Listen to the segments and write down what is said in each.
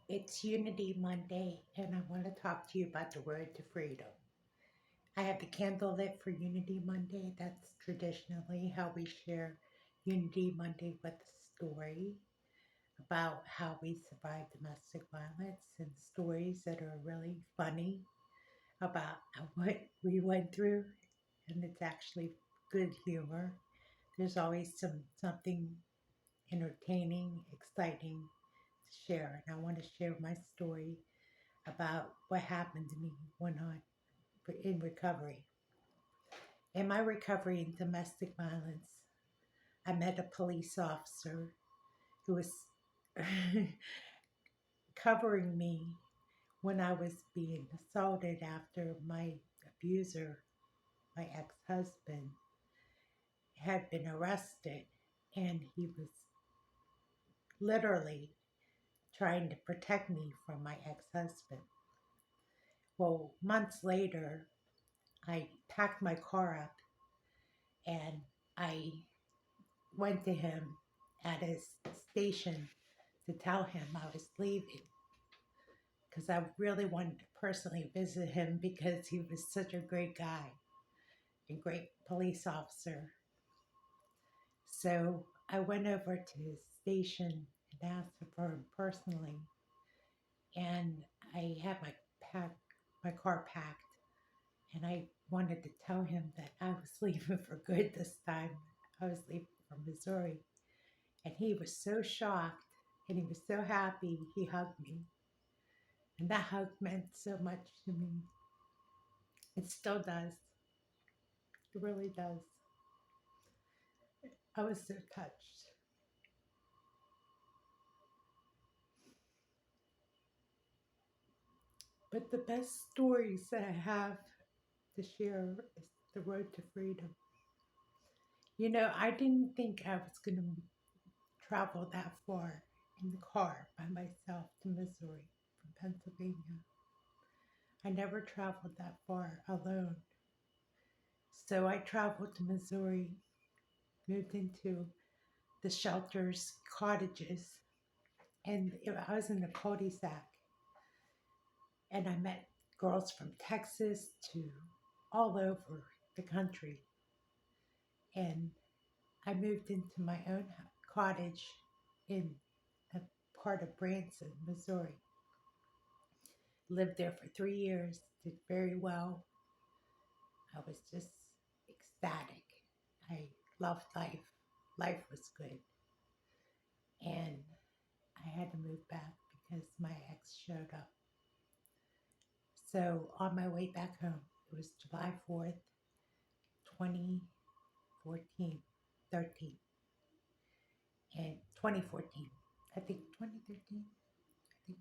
It's Unity Monday, and I want to talk to you about the road to freedom. I have the candle lit for Unity Monday. That's traditionally how we share Unity Monday with a story about how we survived domestic violence and stories that are really funny about what we went through. And it's actually good humor. There's always something entertaining, exciting to share. And I want to share my story about what happened to me when I in recovery. In my recovery in domestic violence, I met a police officer who was covering me when I was being assaulted after my abuser, my ex-husband, had been arrested, and he was literally trying to protect me from my ex-husband. Well, months later, I packed my car up and I went to him at his station to tell him I was leaving because I really wanted to personally visit him because he was such a great guy and great police officer. So I went over to his station and asked for him personally, and I had my car packed, and I wanted to tell him that I was leaving for good this time. I was leaving for Missouri. And he was so shocked and he was so happy. He hugged me. And that hug meant so much to me. It still does. It really does. I was so touched. But the best stories that I have to share is the road to freedom. You know, I didn't think I was going to travel that far in the car by myself to Missouri from Pennsylvania. I never traveled that far alone. So I traveled to Missouri, moved into the shelters, cottages, and I was in a cul-de-sac, and I met girls from Texas to all over the country, and I moved into my own cottage in a part of Branson, Missouri. Lived there for 3 years, did very well. I was just ecstatic. I loved life. Life was good. And I had to move back because my ex showed up. So on my way back home, it was July 4th, 2014, 13, and 2014. I think 2013. I think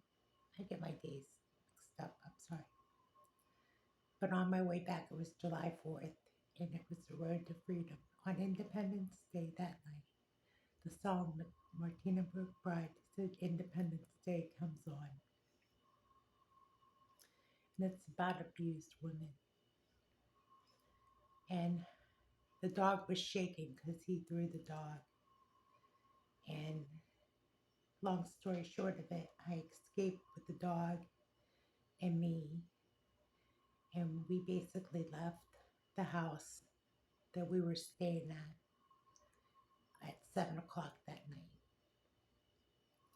I get my days mixed up. I'm sorry. But on my way back, it was July 4th, and it was the road to freedom. On Independence Day that night, the song Martina McBride said Independence Day comes on. And it's about abused women. And the dog was shaking because he threw the dog. And long story short of it, I escaped with the dog and me. And we basically left the house that we were staying at 7 o'clock that night.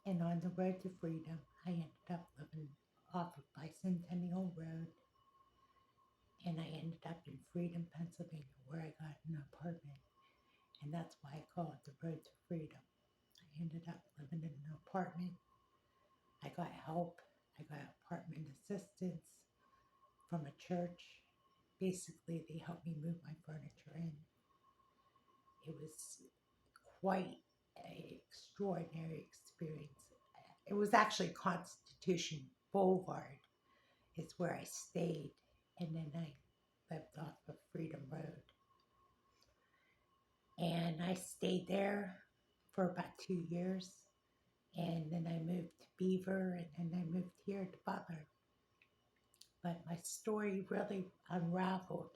And on the road to freedom, I ended up living off of Bicentennial Road. And I ended up in Freedom, Pennsylvania, where I got an apartment. And that's why I call it the road to freedom. I ended up living in an apartment. I got help. I got apartment assistance from a church. Basically, they helped me move my furniture in. It was quite an extraordinary experience. It was actually Constitution Boulevard is where I stayed, and then I lived off of Freedom Road. And I stayed there for about 2 years, and then I moved to Beaver, and then I moved here to Butler. But my story really unraveled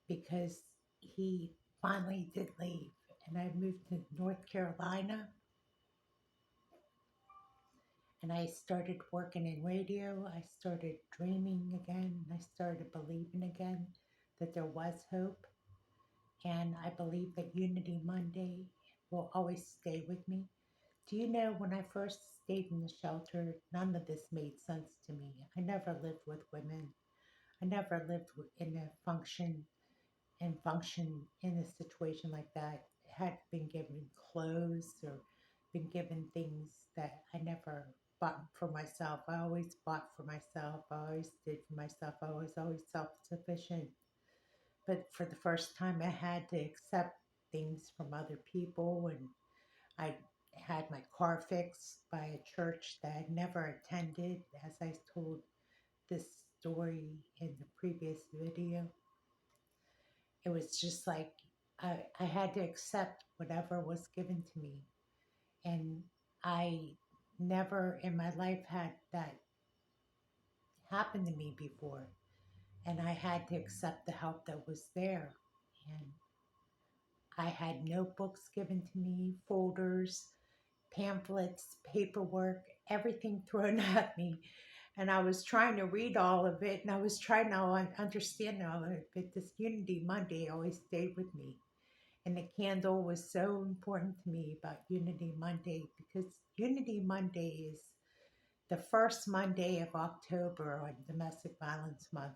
because he finally did leave, and I moved to North Carolina. And I started working in radio. I started dreaming again. I started believing again that there was hope. And I believe that Unity Monday will always stay with me. Do you know when I first stayed in the shelter, none of this made sense to me. I never lived with women. I never lived in a function in a situation like that. Had been given clothes or been given things that I never bought for myself. I always bought for myself. I always did for myself. I was always self sufficient. But for the first time, I had to accept things from other people, and I had my car fixed by a church that I never attended, as I told this story in the previous video. It was just like I had to accept whatever was given to me. And I never in my life had that happen to me before. And I had to accept the help that was there. And I had notebooks given to me, folders, pamphlets, paperwork, everything thrown at me. And I was trying to read all of it, and I was trying to understand all of it. But this Unity Monday always stayed with me. And the candle was so important to me about Unity Monday because Unity Monday is the first Monday of October on Domestic Violence Month.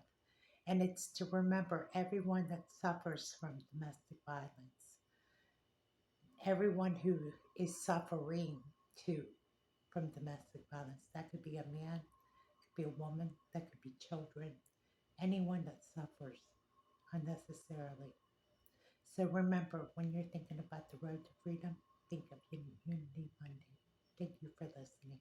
And it's to remember everyone that suffers from domestic violence, everyone who is suffering too from domestic violence. That could be a man, could be a woman, that could be children, anyone that suffers unnecessarily. So remember, when you're thinking about the road to freedom, think of Unity Monday. Thank you for listening.